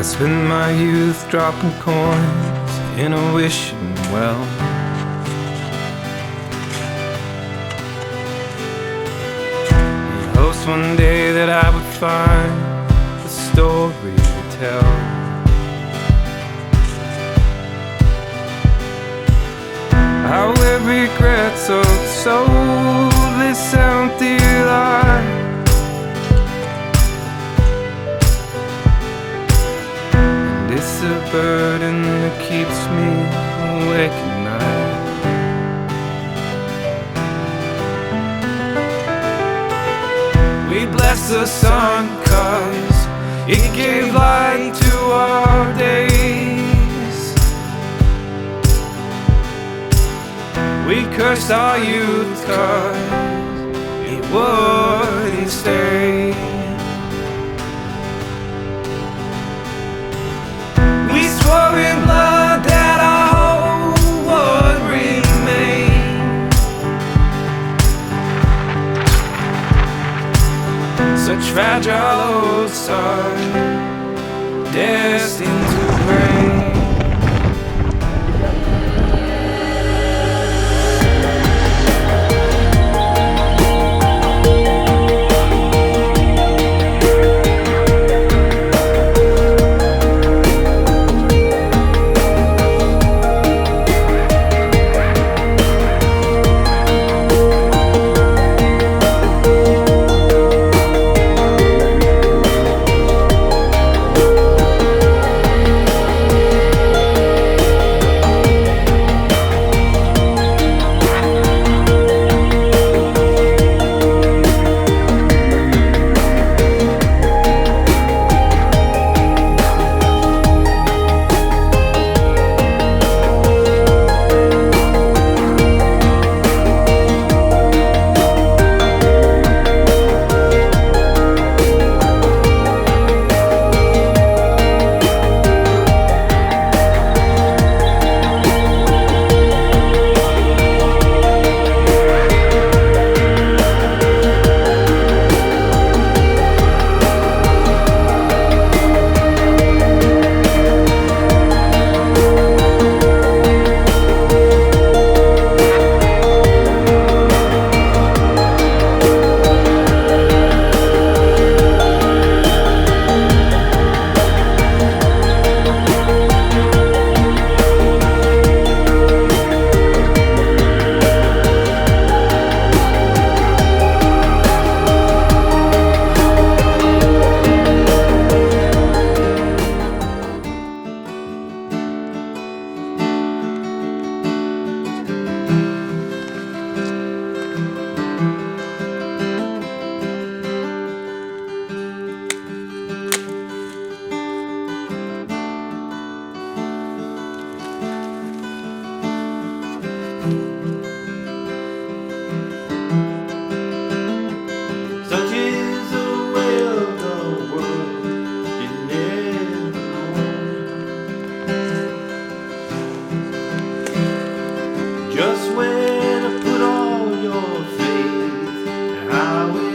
I spent my youth dropping coins in a wishing well. In hopes one day that I would find a story to tell. I will regret so this empty life. And it's a burden that keeps me awake at night. We bless the sun 'cause it gave light to our days. We cursed our youth 'cause it wouldn't stay. We swore in blood that our hope would remain. Such fragile oats are destined to break. Such is the way of the world, you never know. Just when I put all your faith, and I will